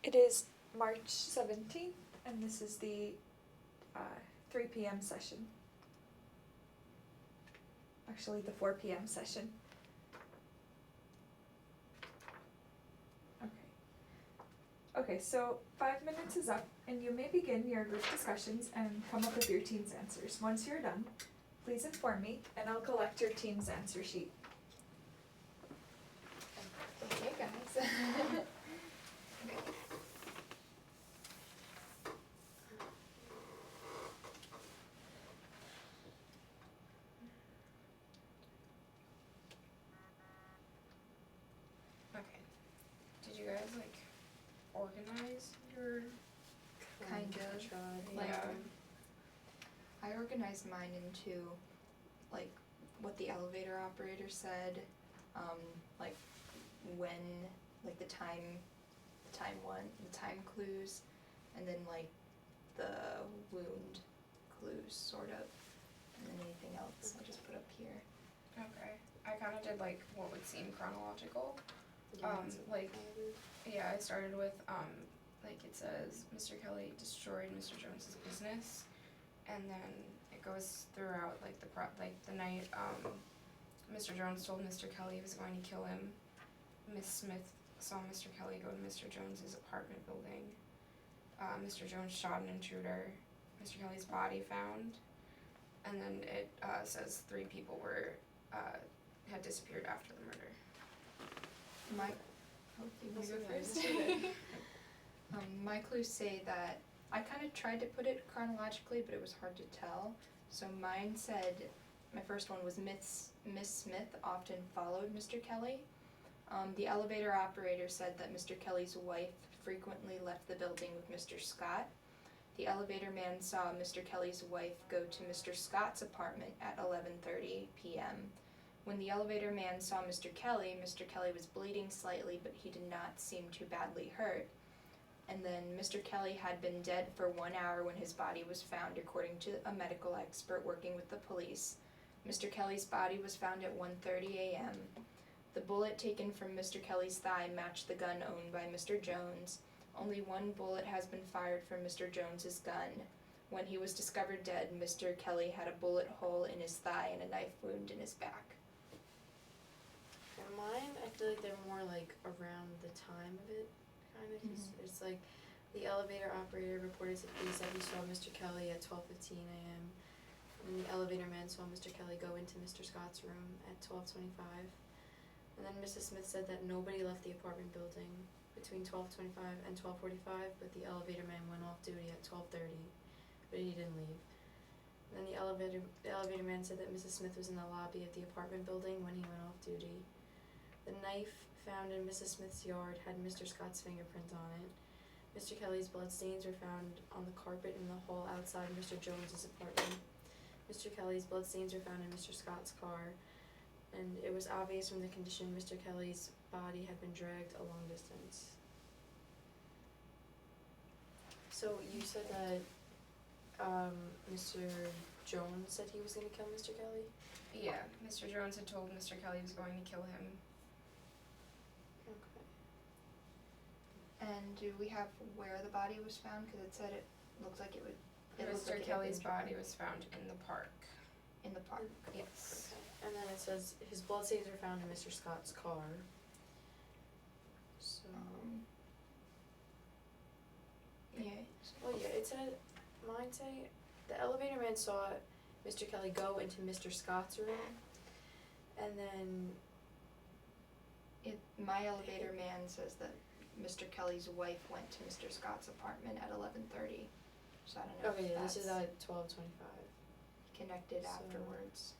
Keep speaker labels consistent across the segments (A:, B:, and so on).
A: It is March 17th, and this is the 3 p.m. session. Actually, the 4 p.m. session. Okay, so 5 minutes is up, and you may begin your group discussions and come up with your team's answers. Once you're done, please inform me, and I'll collect your team's answer sheet.
B: Okay, guys.
C: Okay. Did you guys organize your?
B: Kind of.
C: Like,
B: I organized mine into what the elevator operator said, when, the time clues, and then the wound clues sort of, and then anything else I just put up here.
C: Okay. I kind of did what would seem chronological. Yeah, I started with it says Mr. Kelly destroyed Mr. Jones's business, and then it goes throughout the night Mr. Jones told Mr. Kelly he was going to kill him. Miss Smith saw Mr. Kelly go to Mr. Jones's apartment building. Mr. Jones shot an intruder. Mr. Kelly's body found, and then it says 3 people had disappeared after the murder.
B: My clues say that I kind of tried to put it chronologically, but it was hard to tell. So mine said, my first one was Miss Smith often followed Mr. Kelly. The elevator operator said that Mr. Kelly's wife frequently left the building with Mr. Scott. The elevator man saw Mr. Kelly's wife go to Mr. Scott's apartment at 11:30 p.m. When the elevator man saw Mr. Kelly was bleeding slightly, but he did not seem too badly hurt. And then Mr. Kelly had been dead for 1 hour when his body was found, according to a medical expert working with the police. Mr. Kelly's body was found at 1:30 a.m. The bullet taken from Mr. Kelly's thigh matched the gun owned by Mr. Jones. Only 1 bullet has been fired from Mr. Jones's gun. When he was discovered dead, Mr. Kelly had a bullet hole in his thigh and a knife wound in his back.
D: For mine, I feel like they're more around the time of it, kind of. It's the elevator operator reported to police that he saw Mr. Kelly at 12:15 a.m. And the elevator man saw Mr. Kelly go into Mr. Scott's room at 12:25. And then Mrs. Smith said that nobody left the apartment building between 12:25 and 12:45, but the elevator man went off duty at 12:30, but he didn't leave. And then the elevator man said that Mrs. Smith was in the lobby of the apartment building when he went off duty. The knife found in Mrs. Smith's yard had Mr. Scott's fingerprint on it. Mr. Kelly's bloodstains were found on the carpet in the hall outside Mr. Jones's apartment. Mr. Kelly's bloodstains were found in Mr. Scott's car, and it was obvious from the condition Mr. Kelly's body had been dragged a long distance. So you said that Mr. Jones said he was going to kill Mr. Kelly?
C: Yeah, Mr. Jones had told Mr. Kelly he was going to kill him.
D: Okay.
B: And do we have where the body was found? Because it said it looked like it would.
C: Mr. Kelly's body was found in the park.
B: In the park.
C: Yes.
D: Okay. And then it says his bloodstains were found in Mr. Scott's car. So.
B: Yeah.
D: Well, yeah, it said, mine say, the elevator man saw Mr. Kelly go into Mr. Scott's room, and then.
B: My elevator man says that Mr. Kelly's wife went to Mr. Scott's apartment at 11:30. So I don't know.
D: Okay,
B: if
D: this
B: that's
D: is at 12:25.
B: connected
D: So-
B: afterwards.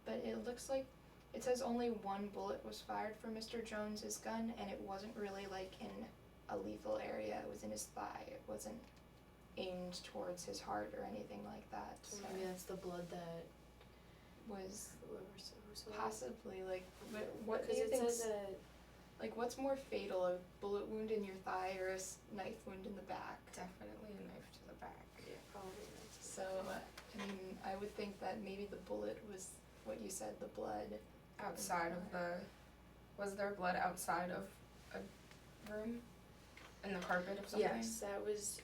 B: But it looks like it says only 1 bullet was fired from Mr. Jones's gun, and it wasn't really in a lethal area. It was in his thigh. It wasn't aimed towards his heart or anything like that.
D: So maybe that's the blood that
B: was
D: who saw it.
B: possibly what do
D: Because
B: you
D: it
B: think?
D: says that.
B: What's more fatal, a bullet wound in your thigh or a knife wound in the back?
C: Definitely a knife to the back.
D: Yeah, probably that's.
B: So, I would think that maybe the bullet was what you said, the blood.
C: outside of the, was there blood outside of a room? In the carpet of something?
D: Yes, that was,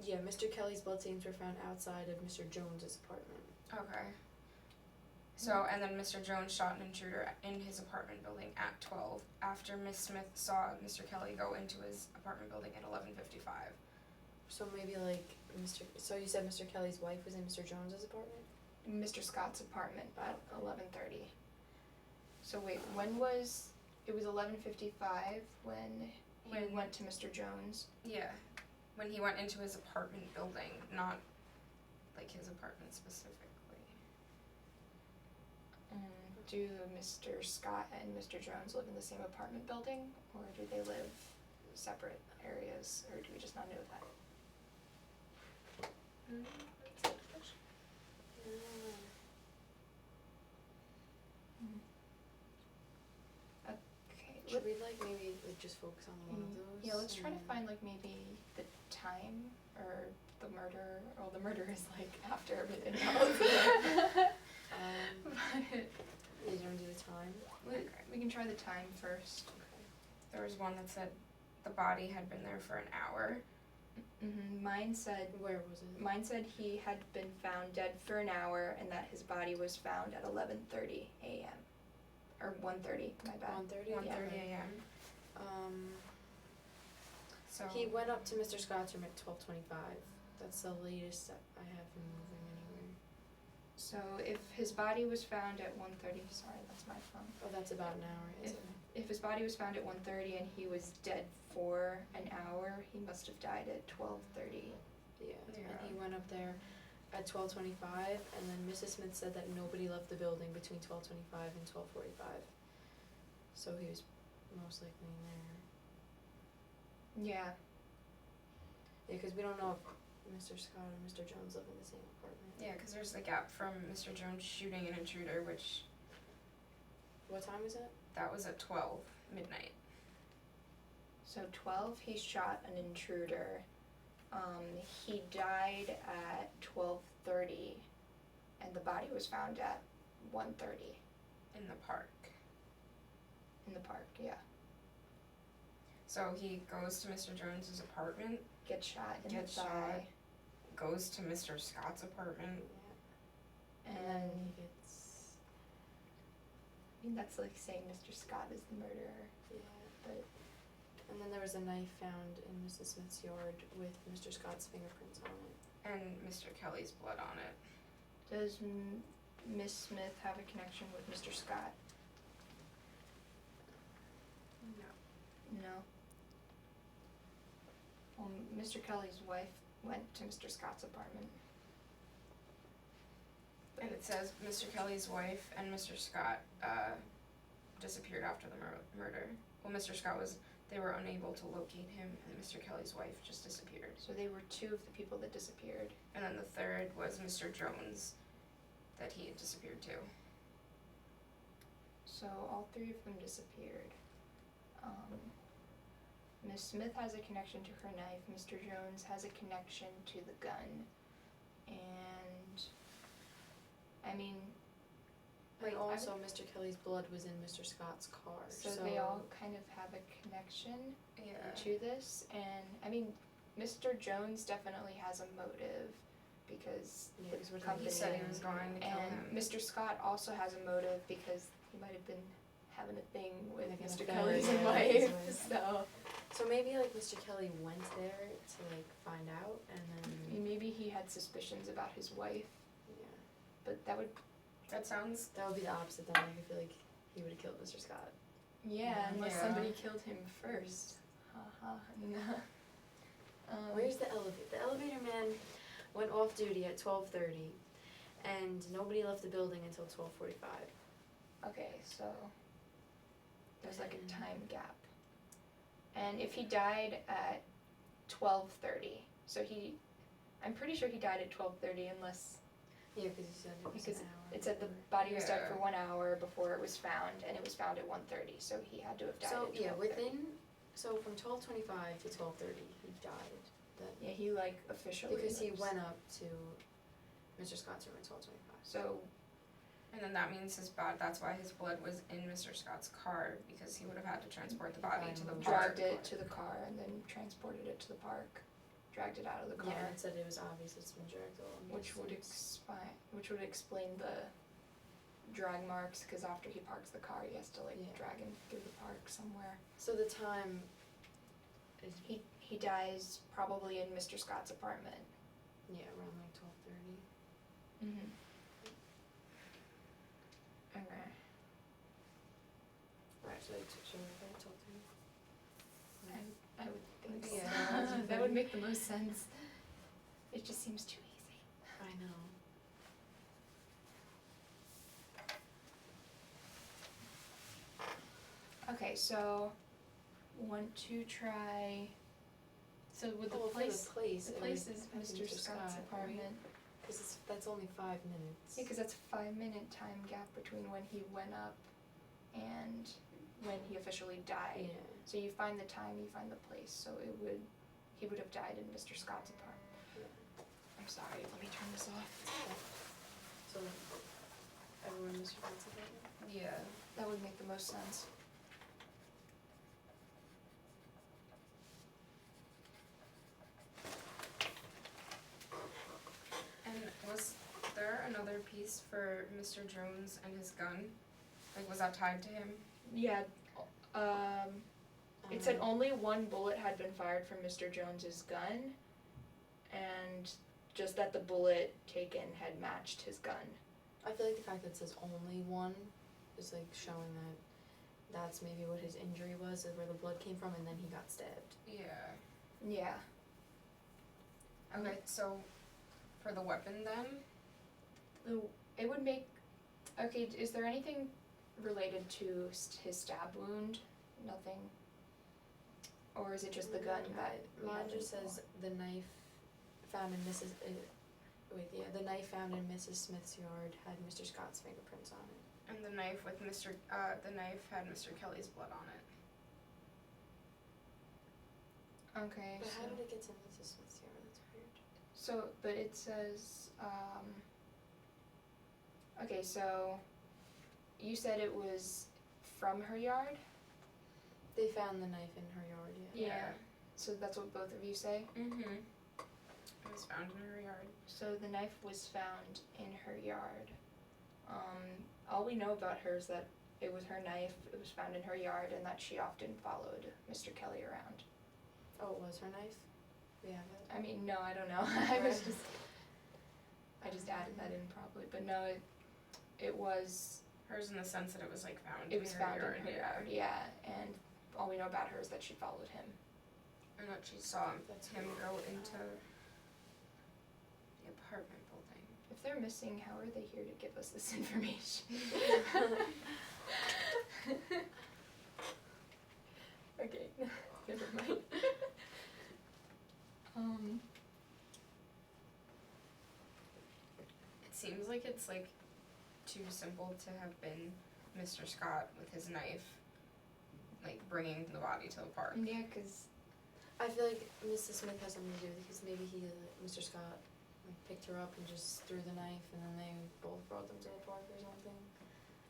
D: yeah, Mr. Kelly's blood stains were found outside of Mr. Jones's apartment.
C: Okay. So, and then Mr. Jones shot an intruder in his apartment building at 12 after Miss Smith saw Mr. Kelly go into his apartment building at 11:55.
D: So maybe like so you said Mr. Kelly's wife was in Mr. Jones's apartment?
B: Mr. Scott's apartment at 11:30. So wait, when was, it was 11:55 when he
C: When-
B: went to Mr. Jones?
C: Yeah. When he went into his apartment building, not like his apartment specifically.
B: Do Mr. Scott and Mr. Jones live in the same apartment building, or do they live separate areas, or do we just not know that? Okay,
D: Should we like maybe like just focus on one of those?
B: yeah, let's try to
D: and then-
B: find like maybe the time or the murder. Well, the murder is like after everything else.
D: Um,
B: But
D: you don't do the time?
B: we can try the time first.
C: There was one that said the body had been there for an hour.
B: Mine said
D: Where was it?
B: he had been found dead for an hour and that his body was found at 11:30 a.m. or 1:30. My bad.
D: 1:30?
C: 1:30
B: Yeah.
C: a.m. So
D: He went up to Mr. Scott's room at 12:25. That's the latest that I have him moving anywhere.
B: So if his body was found at 1:30, sorry, that's my phone.
D: Oh, that's about an hour, isn't it?
B: If his body was found at 1:30 and he was dead for an hour, he must have died at 12:30.
D: Yeah.
C: Yeah.
D: And he went up there at 12:25, and then Mrs. Smith said that nobody left the building between 12:25 and 12:45. So he was most likely in there.
B: Yeah.
D: Yeah, because we don't know if Mr. Scott and Mr. Jones live in the same apartment.
C: yeah, because there's the gap from Mr. Jones shooting an intruder, which
D: What time was it?
C: that was at 12 midnight.
B: So 12, he shot an intruder. He died at 12:30, and the body was found at 1:30
C: In the park.
B: in the park. Yeah,
C: So he goes to Mr. Jones's apartment,
B: gets shot in
C: Gets
B: the thigh,
C: goes to Mr. Scott's apartment.
D: Yeah.
B: and
D: then he gets.
B: I mean that's like saying Mr. Scott is the murderer,
D: Yeah.
B: but
D: And then there was a knife found in Mrs. Smith's yard with Mr. Scott's fingerprints on it.
C: And Mr. Kelly's blood on it.
B: does Miss Smith have a connection with Mr. Scott?
C: No.
B: No. Well, Mr. Kelly's wife went to Mr. Scott's apartment.
C: And it says Mr. Kelly's wife and Mr. Scott disappeared after the murder. Well, Mr. Scott they were unable to locate him, and Mr. Kelly's wife just disappeared.
B: So they were two of the people that disappeared.
C: And then the third was Mr. Jones, that he had disappeared too.
B: So all three of them disappeared. Miss Smith has a connection to her knife. Mr. Jones has a connection to the gun. And I mean,
D: And
B: wait,
D: also, Mr. Kelly's blood was in Mr. Scott's car.
B: so they all kind of have a connection
C: Yeah.
B: to this. And I mean, Mr. Jones definitely has a motive because
D: Yeah, because we're
B: company
C: He said he was going to kill
B: and
C: him.
B: Mr. Scott also has a motive because he might have been having a thing with
D: Like an
B: Mr.
D: affair,
B: Kelly's
D: yeah,
B: wife.
D: his wife.
B: So
D: So maybe like Mr. Kelly went there to like find out, and then
B: maybe he had suspicions about his wife,
D: yeah,
B: but that would
C: That sounds.
D: that would be the opposite. Then like, I feel like he would have killed Mr. Scott.
B: unless
C: Yeah.
B: somebody killed him first. Haha.
D: Where's the elevator? The elevator man went off duty at 12:30, and nobody left the building until 12:45.
B: Okay, so there's like a time gap. And if he died at 12:30, so I'm pretty sure he died at 12:30 unless
D: Yeah, because you said it was
B: Because
D: an hour.
B: it said the body was dead
C: Yeah.
B: for 1 hour before it was found, and it was found at 1:30, so he had to have died
D: So
B: at 12:30.
D: from 12:25 to 12:30, he died.
B: Yeah, he like officially
D: Because he
B: was-
D: went up to Mr. Scott's room at 12:25.
B: So
C: And then that means that's why his blood was in Mr. Scott's car, because he would have had to transport the body to the park.
B: Dragged it to the car and then transported it to the park, dragged it out of the car.
D: Yeah, it said it was obvious it's been dragged along.
B: Which would explain the drag marks, because after he parks the car, he has to like
D: Yeah.
B: drag him through the park somewhere.
D: So the time is,
B: He dies probably in Mr. Scott's apartment.
D: yeah, around like 12:30.
B: Mm-hmm. Okay.
D: Or actually, should we go 12:30?
B: I would think so.
C: Yeah.
B: That would make the most sense. It just seems too easy.
D: I know.
B: Okay, so want to try. So with the
D: Well, for
B: place,
D: the place,
B: the
D: it
B: place
D: would
B: is
D: have
B: Mr. Scott's
D: Scott,
B: apartment.
D: Because that's only 5 minutes.
B: Yeah, because that's a 5-minute time gap between when he went up and when he officially died.
D: Yeah.
B: So you find the time, you find the place. So he would have died in Mr. Scott's apartment.
D: Yeah.
B: I'm sorry. Let me turn this off.
D: So everyone was responsible.
C: Yeah.
B: That would make the most sense.
C: And was there another piece for Mr. Jones and his gun? Like, was that tied to him?
B: Yeah. It said only one bullet had been fired from Mr. Jones's gun, and just that the bullet taken had matched his gun.
D: I feel like the fact that it says only one is like showing that that's maybe what his injury was, is where the blood came from, and then he got stabbed.
C: Yeah.
B: Yeah.
C: Okay, so for the weapon then?
B: It would make. Okay, is there anything related to his stab wound? Nothing. Or is it just the gun that we
D: Mine
B: have
D: just
B: info
D: says the knife found in Mrs. The knife found in Mrs. Smith's yard had Mr. Scott's fingerprints on it.
C: And the knife with the knife had Mr. Kelly's blood on it.
B: on? Okay.
D: But
B: so,
D: how did it get to Mrs. Smith's yard? That's weird.
B: So, but it says. Okay, so you said it was from her yard?
D: They found the knife in her yard, yeah.
B: Yeah. So that's what both of you say?
C: Mm-hmm. It was found in her yard.
B: So the knife was found in her yard. All we know about her is that it was her knife, it was found in her yard, and that she often followed Mr. Kelly around.
D: Oh, it was her knife? We have it.
B: I mean, no, I don't know. I just added that in probably, but no, it was
C: Hers in the sense that it was like found
B: it was
C: in her
B: found
C: yard.
B: in her yard, yeah. And all we know about her is that she followed him.
C: And that she saw
D: That's
C: him
D: weird.
C: go into the apartment building.
B: If they're missing, how are they here to give us this information? Okay, never mind.
C: It seems like it's like too simple to have been Mr. Scott with his knife, like bringing the body to the park.
B: Yeah, because
D: I feel like Mrs. Smith has something to do with it, because maybe Mr. Scott, like, picked her up and just threw the knife, and then they both brought them to the park or something.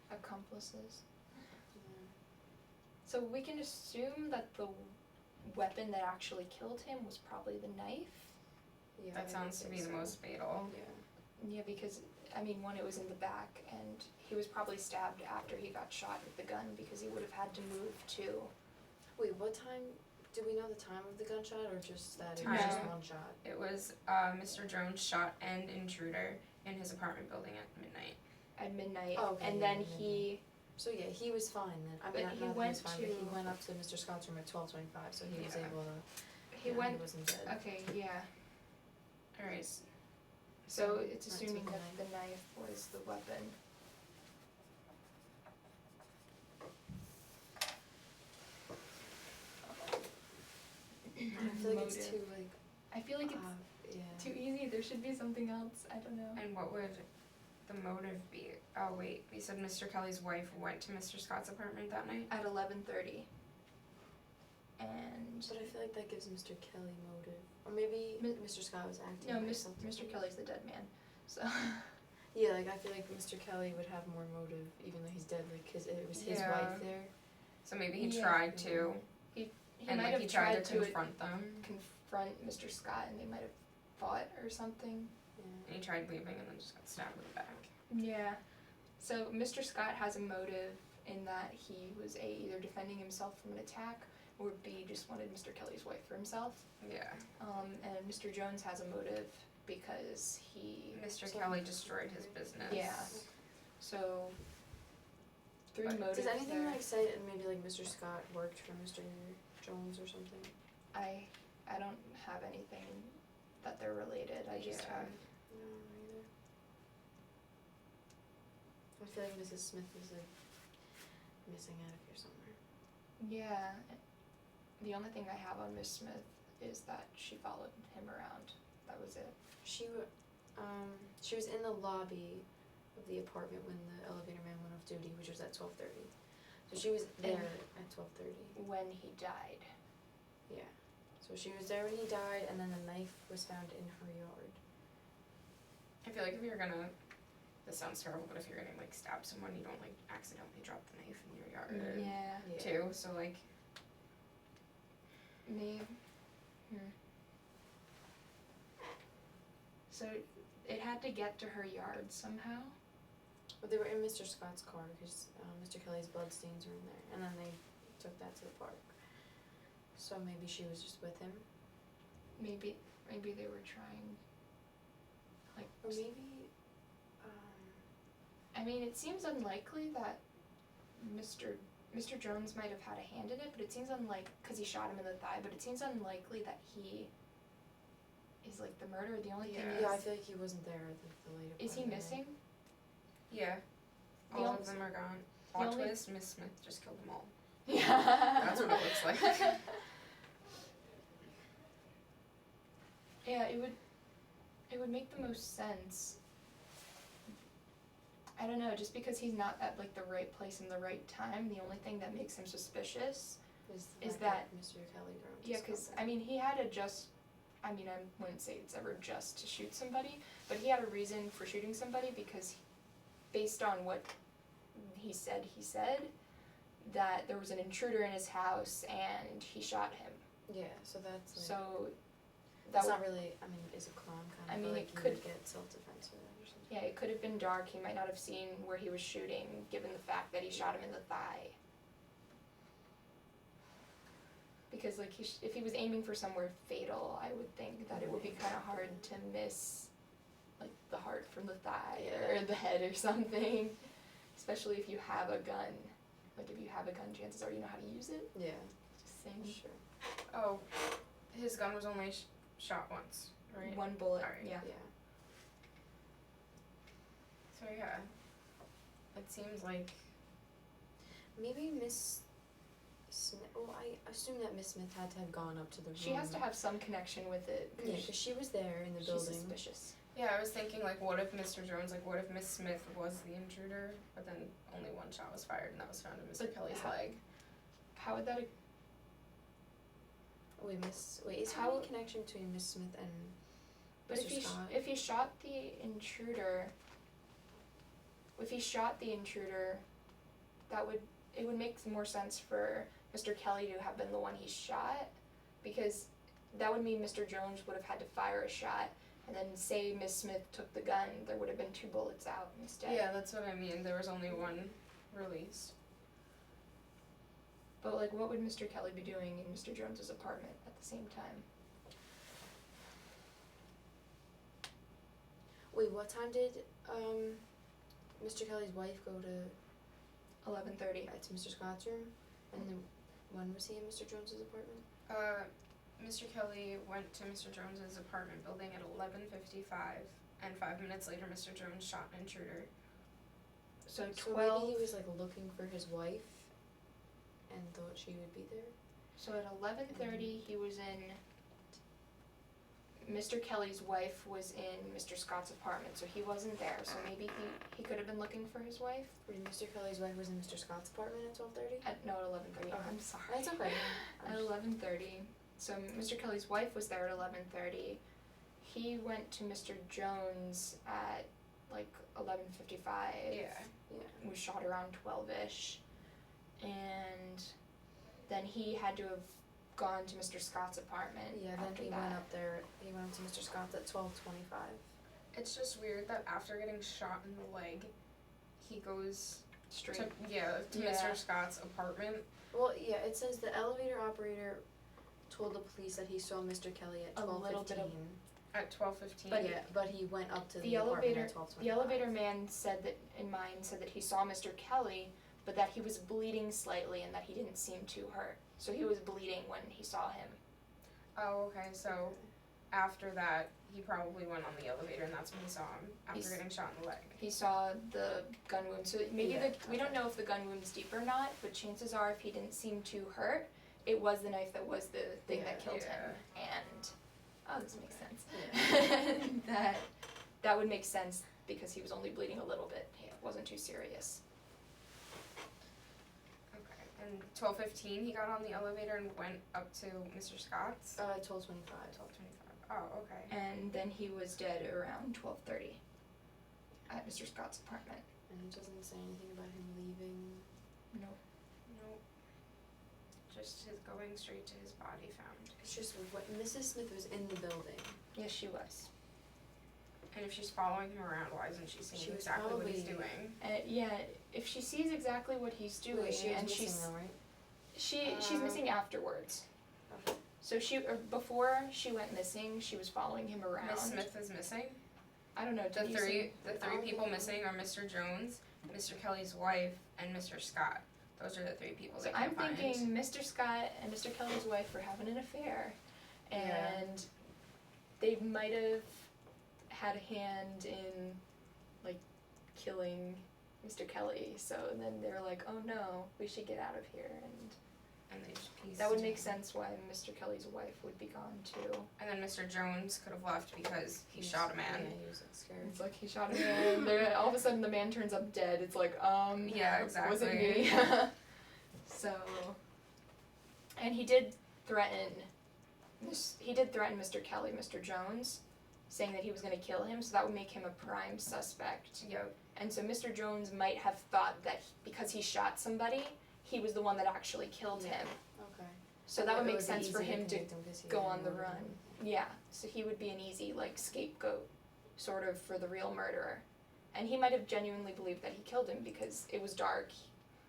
B: accomplices.
D: Yeah.
B: So we can assume that the weapon that actually killed him was probably the knife?
D: Yeah,
C: That
D: I
C: sounds to
D: would
C: be
D: say
C: the
D: so.
C: most fatal.
D: Yeah.
B: Yeah, because, I mean, one, it was in the back, and he was probably stabbed after he got shot with the gun, because he would have had to move too.
D: Wait, what time? Do we know the time of the gunshot, or just that it
C: Time.
D: was just
B: No.
D: one shot?
C: It was Mr. Jones shot an intruder in his apartment building at midnight.
B: At midnight,
D: Oh, okay,
B: and
D: yeah,
B: then he,
D: So yeah, he was fine then. I
B: But
D: mean,
B: he
D: not that he was
B: went
D: fine, but he
B: to-
D: went up to Mr. Scott's room at 12:25, so he was
C: Yeah.
D: able to.
B: he
D: yeah,
B: went,
D: He wasn't dead.
B: okay, yeah.
C: Alright.
B: So it's
D: That's
B: assuming
D: a
B: that
D: knife.
B: the knife was the weapon.
D: I feel like it's
B: Motive.
D: too like.
B: I feel like it's
D: Yeah.
B: too easy, there should be something else, I don't know.
C: And what would the motive be? Oh wait, you said Mr. Kelly's wife went to Mr. Scott's apartment that night?
B: At 11:30. And,
D: But I feel like that gives Mr. Kelly motive, or maybe
B: Mi-
D: Mr. Scott was acting.
B: no,
D: like
B: Mr.
D: something.
B: Kelly's the dead man, so.
D: Yeah, like I feel like Mr. Kelly would have more motive, even though he's dead, like, 'cause it was his
C: Yeah.
D: wife there.
C: So maybe he
B: Yeah.
C: tried to,
B: He
C: and
B: might
C: like
B: have
C: he tried to
B: to
C: confront them,
B: confront Mr. Scott, and they might have fought or something.
C: and he tried leaving and then just got stabbed in the back.
B: Yeah. So Mr. Scott has a motive in that he was A, either defending himself from an attack, or B, just wanted Mr. Kelly's wife for himself.
C: Yeah.
B: And Mr. Jones has a motive because he.
C: Mr.
D: So-
C: Kelly destroyed his business.
B: Yeah. So. Three
C: But
B: motives
D: Does anything
B: there.
D: like say maybe like Mr. Scott worked for Mr. Jones or something?
B: I don't have anything that they're related. I just
C: Yeah.
B: have.
D: No, either. I feel like Mrs. Smith is like missing out of here somewhere.
B: Yeah. The only thing I have on Miss Smith is that she followed him around. That was it.
D: She was in the lobby of the apartment when the elevator man went off duty, which was at 12:30. So she was there at 12:30.
B: When he died.
D: Yeah. So she was there when he died, and then the knife was found in her yard.
C: I feel like if you're gonna, this sounds terrible, but if you're gonna like stab someone, you don't like accidentally drop the knife in your yard
B: Yeah.
C: too. So like,
B: Maybe. So it had to get to her yard somehow.
D: But they were in Mr. Scott's car because Mr. Kelly's bloodstains were in there, and then they took that to the park. So maybe she was just with him,
B: Maybe they were trying. Like.
D: or maybe.
B: I mean, it seems unlikely that Mr. Jones might have had a hand in it, but it seems because he shot him in the thigh. But it seems unlikely that he is like the murderer. The only thing
D: Yeah, I
B: is,
D: feel like he wasn't there at the later.
B: is he
D: part of it.
B: missing?
C: yeah,
B: The
C: all
B: only-
C: of them are gone.
B: the
C: Plot
B: only-
C: twist: Miss Smith just killed them all.
B: Yeah.
C: That's what it looks like.
B: Yeah, it would make the most sense. I don't know, just because he's not at like the right place in the right time, the only thing that makes him suspicious.
D: Is
B: Is
D: fact Mr. Kelly drowned his
B: Yeah, because
D: cousin.
B: I mean, he had I wouldn't say it's ever just to shoot somebody, but he had a reason for shooting somebody because based on what he said, that there was an intruder in his house and he shot him.
D: Yeah, so that's like.
B: So
D: That's
B: that
D: not really. I mean, it's a crime kind of.
B: I mean,
D: but,
B: it
D: like you
B: could-
D: would get self-defense with it or something.
B: yeah, it could have been dark. He might not have seen where he was shooting, given the fact that he shot him in the thigh. Because like if he was aiming for somewhere fatal, I would think that it would be kind of hard to miss, like the heart from the thigh
D: Yeah.
B: or the head or something. Especially if you have a gun. Like if you have a gun, chances are you know how to use it.
D: Yeah,
B: Just saying.
D: sure.
C: Oh, his gun was only shot once, right?
B: One bullet.
C: Alright.
B: Yeah.
D: Yeah.
C: So yeah, it seems like
D: Maybe Miss Smith. Well, I assume that Miss Smith had to have gone up to the room.
B: She has to have some connection with it.
D: Yeah, because she was there in the
B: She's
D: building.
B: suspicious.
C: yeah. I was thinking like, what if Mr. Jones, like, what if Miss Smith was the intruder, but then only one shot was fired and that was found in Mr.
B: But
C: Kelly's
B: how-
C: leg.
B: How would that?
D: Wait, is there
B: How-
D: any connection between Miss Smith and
B: But
D: Mr. Scott?
B: if he shot the intruder, it would make more sense for Mr. Kelly to have been the one he shot, because that would mean Mr. Jones would have had to fire a shot, and then say Miss Smith took the gun, there would have been 2 bullets out instead.
C: Yeah, that's what I mean. There was only one released.
B: But like, what would Mr. Kelly be doing in Mr. Jones's apartment at the same time?
D: Wait, what time did Mr. Kelly's wife go to
B: 11:30.
D: to Mr. Scott's room? And then when was he in Mr. Jones's apartment?
C: Mr. Kelly went to Mr. Jones's apartment building at 11:55, and 5 minutes later, Mr. Jones shot an intruder.
B: So
D: So
B: 12.
D: maybe he was like looking for his wife and thought she would be there.
B: So at 11:30, he was in. Mr. Kelly's wife was in Mr. Scott's apartment, so he wasn't there. So maybe he could have been looking for his wife.
D: Wait, Mr. Kelly's wife was in Mr. Scott's apartment at 12:30?
B: At 11:30.
D: Okay.
B: I'm sorry.
D: That's okay.
B: At 11:30. So Mr. Kelly's wife was there at 11:30. He went to Mr. Jones at like 11:55.
C: Yeah.
D: Yeah.
B: Was shot around 12ish, and then he had to have gone to Mr. Scott's apartment.
D: Yeah, then
B: after
D: he
B: that.
D: went up there, he went up to Mr. Scott's at 12:25.
C: It's just weird that after getting shot in the leg, he goes
B: straight.
C: to
B: Yeah.
C: Mr. Scott's apartment.
D: Well, yeah, it says the elevator operator told the police that he saw Mr. Kelly at
B: A little bit
D: 12:15.
B: of-
C: At 12:15.
B: But
D: yeah, but he went up to
B: the
D: the apartment
B: elevator-
D: at 12:25.
B: The elevator man said that, in mine, said that he saw Mr. Kelly, but that he was bleeding slightly and that he didn't seem too hurt. So he was bleeding when he saw him.
C: Oh, okay. So after that, he probably went on the elevator, and that's when he saw him after
B: He's-
C: getting shot in the leg.
B: He saw the gun wound. So maybe
D: Yeah,
B: we don't know if the gun wound's deep or not, but chances are if he didn't seem too hurt, it was the knife that was the thing that killed him. And this makes sense.
D: Yeah.
B: that would make sense because he was only bleeding a little bit. It wasn't too serious.
C: Okay. And 12:15, he got on the elevator and went up to Mr. Scott's.
D: 12:25.
C: 12:25. Oh, okay.
B: And then he was dead around 12:30 at Mr. Scott's apartment.
D: And it doesn't say anything about him leaving.
B: No.
C: Nope. Just his going straight to his body found.
D: It's just what Mrs. Smith was in the building.
B: Yes, she was.
C: And if she's following him around, why isn't she seeing
D: She was
C: exactly what he's
D: probably-
C: doing?
B: Yeah, if she sees exactly what he's doing,
D: Wait, she was
B: and
D: missing
B: she's
D: though, right?
B: she's missing afterwards.
D: Okay.
B: So before she went missing, she was following him around.
C: Miss Smith is missing.
B: I don't know.
C: The
B: did you
C: three
D: Oh.
C: people missing are Mr. Jones, Mr. Kelly's wife, and Mr. Scott. Those are the three people
B: So
C: they
B: I'm
C: can't
B: thinking
C: find.
B: Mr. Scott and Mr. Kelly's wife were having an affair,
D: Yeah.
B: and they might have had a hand in like killing Mr. Kelly. So then they're like, oh no, we should get out of here, and
C: And they just pieced
B: that would
C: it
B: make
C: together.
B: sense why Mr. Kelly's wife would be gone too.
C: And then Mr. Jones could have left because he
D: He's-
C: shot a man.
D: Yeah, he was like scared.
B: It's like he shot a man. There, all of a sudden, the man turns up dead. It's like,
C: Yeah,
B: was it
C: exactly.
B: me? So, and he did threaten Mr. Kelly, Mr. Jones, saying that he was going to kill him. So that would make him a prime suspect.
C: Yep.
B: And so Mr. Jones might have thought that because he shot somebody, he was the one that actually killed
D: Yeah.
B: him.
D: Okay.
B: So that would
D: It
B: make
D: be
B: sense for
D: easy
B: him to
D: convict him 'cause he
B: go
D: had
B: on the
D: one.
B: run. Yeah, so he would be an easy like scapegoat, sort of, for the real murderer, and he might have genuinely believed that he killed him because it was dark.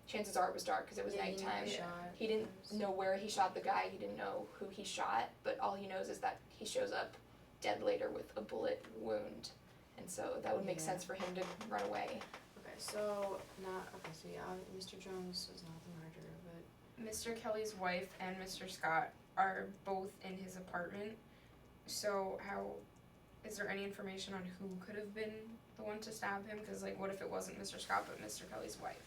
B: Chances are it was dark because it was
D: Yeah, he knew
B: nighttime.
D: he shot.
B: He didn't know where he shot the guy. He didn't know who he shot, but all he knows is that he shows up dead later with a bullet wound, and so that would make
D: Yeah.
B: sense for him to run away.
D: Okay, so Mr. Jones was not the murderer, but
C: Mr. Kelly's wife and Mr. Scott are both in his apartment. So how is there any information on who could have been the one to stab him? Because like, what if it wasn't Mr. Scott but Mr. Kelly's wife?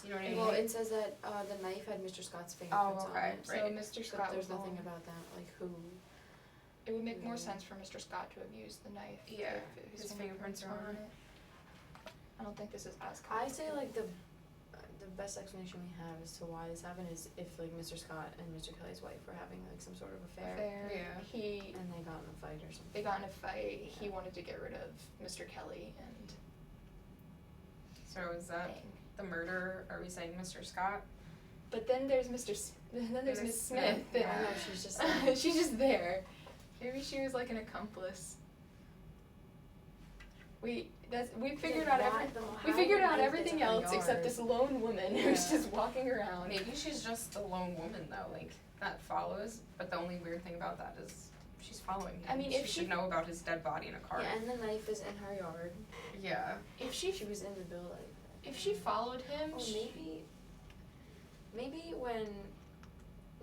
C: You know what I mean?
D: well, it says that the knife had Mr. Scott's fingerprints
C: okay.
D: on it.
B: So
C: Right.
B: Mr.
D: But
B: Scott
D: there's
B: was
D: nothing
B: the one-
D: about that, like who.
B: It would make more
D: Mm.
B: sense for Mr. Scott to have used the knife.
C: Yeah,
B: if
C: his fingerprints are on
B: it. I don't think this is as
D: I say
B: complicated.
D: like the best explanation we have as to why this happened is if like Mr. Scott and Mr. Kelly's wife were having like some sort of affair,
C: Yeah.
B: He
D: and they got in a fight or something.
B: they got in a fight. He wanted to get rid of Mr. Kelly and
C: So is that
B: dang.
C: the murderer? Are we saying Mr. Scott?
B: But then there's then there's
C: Miss
B: Miss Smith.
C: Smith,
D: I
B: and-
D: know, she's just like,
B: she's just there. Maybe she was like an accomplice. We figured out we figured out everything else except this lone woman who's
D: Yeah.
B: just walking around.
C: Maybe she's just the lone woman though, like that follows. But the only weird thing about that is she's following him.
B: I mean, if
C: should
B: she-
C: know about his dead body in a car.
D: Yeah, and the knife is in her yard.
C: Yeah.
B: If
D: She
B: she
D: was in the building.
B: if she followed him,
D: Oh, maybe when,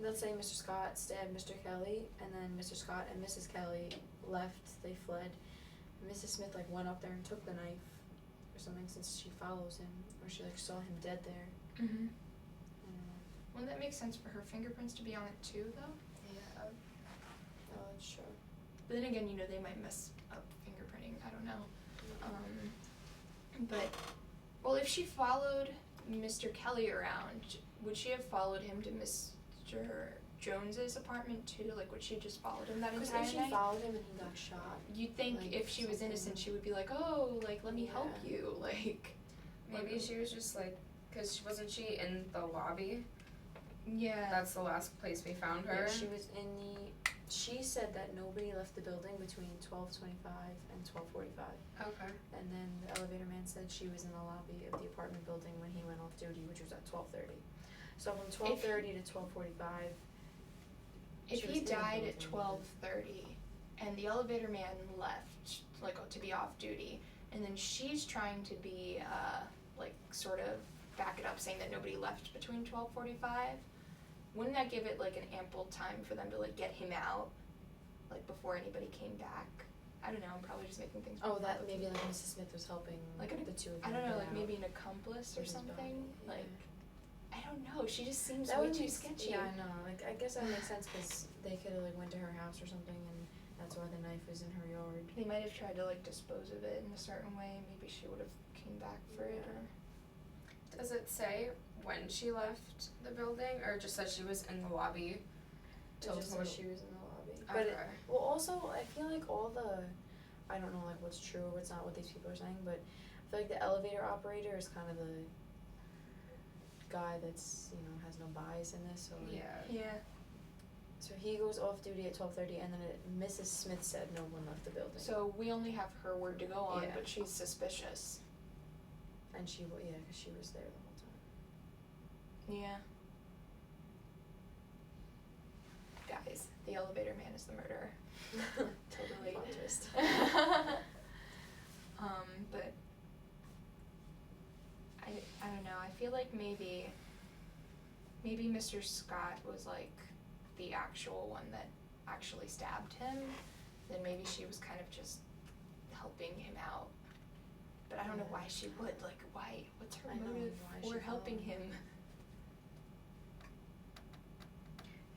D: let's say Mr. Scott stabbed Mr. Kelly, and then Mr. Scott and Mrs. Kelly left, they fled. Mrs. Smith like went up there and took the knife or something since she follows him, or she like saw him dead there.
B: mm-hmm.
D: I don't know.
B: Wouldn't that make sense for her fingerprints to be on it too, though?
C: Yeah.
D: Oh, that's true.
B: But then again, they might mess up fingerprinting. I don't know. But well, if she followed Mr. Kelly around, would she have followed him to Mr. Jones's apartment too? Like, would she just followed him that
D: Because
B: entire
D: if she
B: night?
D: followed him and he got shot.
B: You'd think
D: like,
B: if she was
D: something-
B: innocent, she would be like, oh, like, let me help
D: Yeah.
B: you, like.
C: Maybe she was just like, cause wasn't she in the lobby?
B: Yeah.
C: That's the last place we found her.
D: Yeah, she was in the. She said that nobody left the building between 12:25 and 12:45,
C: Okay.
D: and then the elevator man said she was in the lobby of the apartment building when he went off duty, which was at 12:30. So from 12:30 to 12:45.
B: If
D: she
B: he
D: was in the
B: died at
D: building.
B: 12:30 and the elevator man left, like, to be off duty, and then she's trying to be, like, sort of back it up, saying that nobody left between 12:45, wouldn't that give it, like, an ample time for them to, like, get him out, like, before anybody came back? I don't know, I'm probably just making things more
D: Oh, that
B: complicated.
D: maybe like Mrs. Smith was helping
B: Like
D: the two of them.
B: I don't know,
D: get
B: like,
D: out
B: maybe an accomplice or
D: of his body.
B: something,
D: Yeah.
B: like, I don't know, she just seems
D: That
B: way
D: would
B: too
D: make
B: sketchy.
D: Yeah, I know. Like, I guess that makes sense because they could have like went to her house or something, and that's why the knife was in her yard.
B: They might have tried to, like, dispose of it in a certain way, maybe she would have came back for it, or.
C: Does it say when she left the building, or just that she was in the lobby?
D: It just said she was in the lobby. But
C: Okay.
D: well, also I feel like all the, I don't know like what's true or what's not what these people are saying, but I feel like the elevator operator is kind of the guy that's has no bias in this. So like,
C: Yeah.
B: Yeah.
D: So he goes off duty at 12:30, and then Mrs. Smith said no one left the building.
B: So we only have her word to go on,
D: Yeah.
B: but she's suspicious.
D: And she because she was there the whole time.
B: Yeah. Guys, the elevator man is the murderer.
D: Totally plot twist.
B: But I don't know. I feel like maybe Mr. Scott was like the actual one that actually stabbed him. Then maybe she was kind of just helping him out. But I don't know why she would. Like, why? What's her
D: I know,
B: motive
D: why
B: for
D: she
B: helping
D: followed
B: him?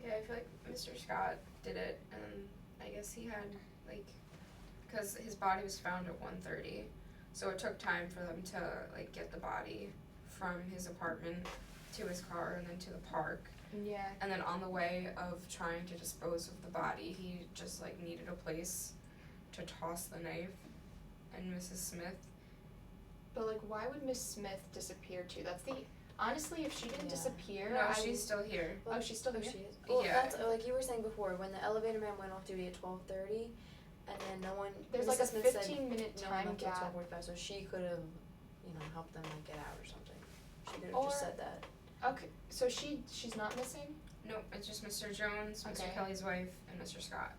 C: Yeah, I feel like Mr. Scott did it, and I guess he had, like, because his body was found at 1:30, so it took time for them to, like, get the body from his apartment to his car and then to the park.
B: Yeah.
C: And then on the way of trying to dispose of the body, he just, like, needed a place to toss the knife. And Mrs. Smith,
B: But like, why would Miss Smith disappear too? That's the honestly, if she didn't
D: Yeah.
B: disappear,
C: no,
B: I
C: she's still here.
B: Oh, she's still
D: Oh,
B: here?
D: she is. Well,
C: Yeah.
D: that's like you were saying before. When the elevator man went off duty at 12:30, and then no one.
B: There's
D: Mrs.
B: like a
D: Smith
B: 15-minute
D: said no one
B: time
D: left till
B: gap.
D: 12:45, so she could have, helped them like get out or something. She could have just
B: Or-
D: said that.
B: Okay, so she's not missing?
C: Nope, it's just Mr. Jones, Mr.
B: Okay.
C: Kelly's wife, and Mr. Scott.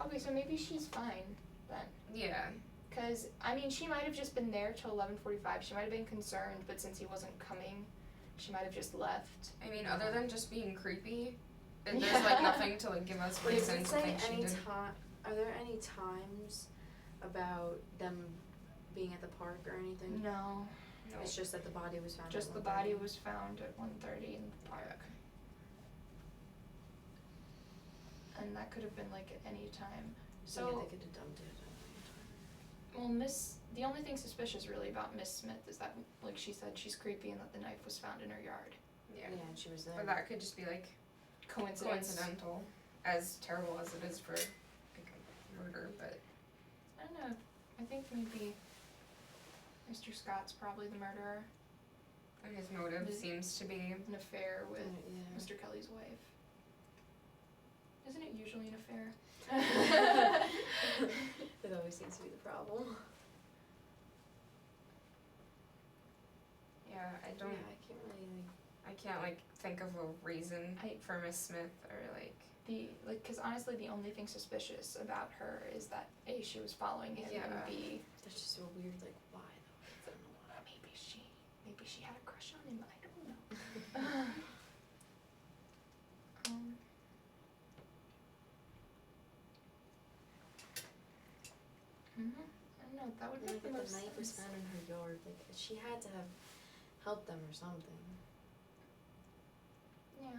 B: Okay, so maybe she's fine then.
C: Yeah.
B: Cause I mean, she might have just been there till 11:45. She might have been concerned, but since he wasn't coming, she might have just left.
C: I mean, other than just being creepy, there's like nothing to like give us
D: Does
C: reason
D: it
C: to
D: say
C: think she
D: any
C: did.
D: time? Are there any times about them being at the park or anything?
B: No,
C: No.
D: It's just that the body was found.
B: just
D: at
B: the
D: 1:30.
B: body was found at 1:30 in the park. And that could have been like at any time. So
D: yeah, they could have dumped it at any time.
B: well, the only thing suspicious really about Miss Smith is that, like she said, she's creepy and that the knife was found in her yard.
C: Yeah.
D: Yeah, and she was there.
C: But that could just be like
B: Coincidence.
C: coincidental, as terrible as it is for like a murder. But
B: I don't know. I think maybe Mr. Scott's probably the murderer.
C: and his motive
B: Ms-
C: seems to be
B: An affair with
D: Yeah.
B: Mr. Kelly's wife. Isn't it usually an affair?
D: It always seems to be the problem.
C: yeah. I don't.
D: Yeah, I can't really.
C: I can't like think of a reason
B: I-
C: for Miss Smith or like.
B: Cause honestly the only thing suspicious about her is that A, she was following him,
C: Yeah.
B: and B,
D: That's just so weird. Like, why though? I don't know why.
B: maybe she had a crush on him, I don't know. I don't know, that would
D: And
B: make the
D: like,
B: most
D: the knife was
B: sense.
D: found in her yard. Like, she had to have helped them or something.
B: Yeah.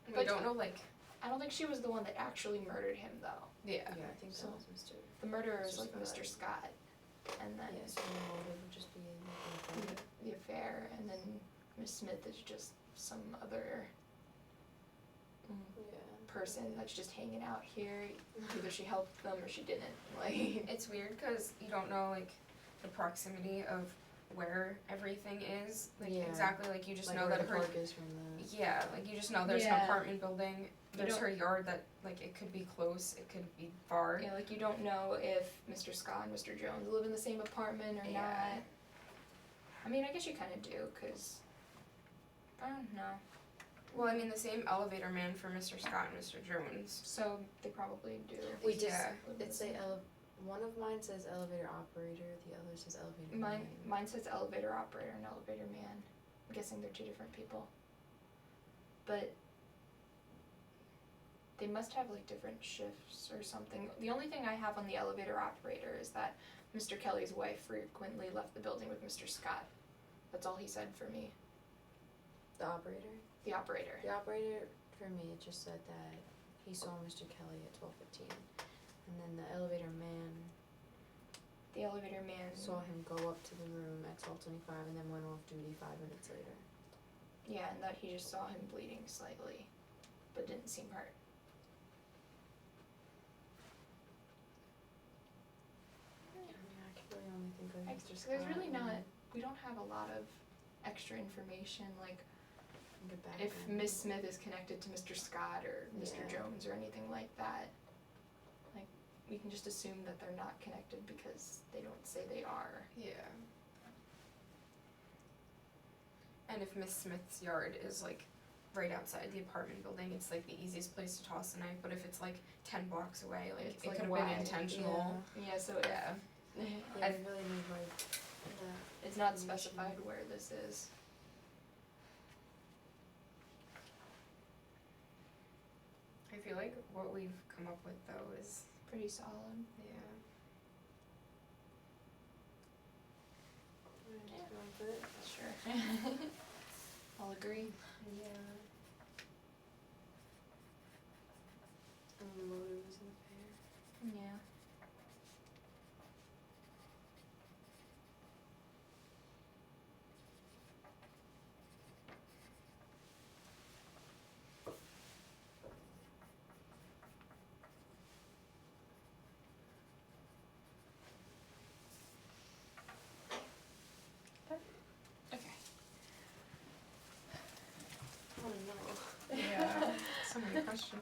C: We
B: But-
C: don't know like.
B: I don't think she was the one that actually murdered him though.
C: Yeah.
D: I think
B: So-
D: that was Mr.
B: The murderer is
D: Mr.
B: like
D: Scott.
B: Mr. Scott. And then
D: Yeah, so the motive would just be like,
B: the affair, and then Miss Smith is just some other.
D: yeah.
B: person that's just hanging out here. Either she helped them or she didn't. Like,
C: It's weird because you don't know like the proximity of where everything is. Like
D: Yeah.
C: exactly, like you just
D: like
C: know
D: where
C: that
D: the
C: her
D: park is from the.
C: yeah, like you just know there's an
B: Yeah.
C: apartment building. There's
B: don't-
C: her yard that like it could be close, it could be far.
B: yeah, like you don't know if Mr. Scott and Mr. Jones live in the same apartment or
C: Yeah.
B: not. I mean, I guess you kind of do, cause I don't know.
C: Well, I mean the same elevator man for Mr. Scott and Mr. Jones.
B: So they probably do.
D: We just
C: Yeah.
D: it's a one of mine says elevator operator, the other says elevator
B: Mine
D: man.
B: mine says elevator operator and elevator man. I'm guessing they're two different people. But they must have like different shifts or something. The only thing I have on the elevator operator is that Mr. Kelly's wife frequently left the building with Mr. Scott. That's all he said for me.
D: The operator?
B: The operator.
D: The operator for me it just said that he saw Mr. Kelly at 12:15. And then the elevator man
B: The elevator man
D: saw him go up to the room at 12:25 and then went off duty 5 minutes later.
B: Yeah, and that he just saw him bleeding slightly, but didn't seem hurt.
D: Yeah, I can really only think of Mr. Scott.
B: There's really
D: and
B: not, we don't have a lot of extra information, like
D: the
B: if
D: background.
B: Miss Smith is connected to Mr. Scott or Mr.
D: Yeah.
B: Jones or anything like that. Like, we can just assume that they're not connected because they don't say they are.
C: Yeah. And if Miss Smith's yard is like right outside the apartment building, it's like the easiest place to toss a knife. But if it's like 10 blocks away, like
B: It's,
C: it
B: like,
C: could have been
B: wide.
C: intentional.
B: Yeah, so
C: Yeah.
D: Yeah, I really need like
B: it's not
D: Information.
B: specified where this is.
C: I feel like what we've come up with though is
B: Pretty solid.
C: yeah.
B: Sure. I'll agree.
C: Yeah.
D: And the motive isn't fair.
B: Yeah. Okay.
D: Oh no.
C: Yeah. So many questions.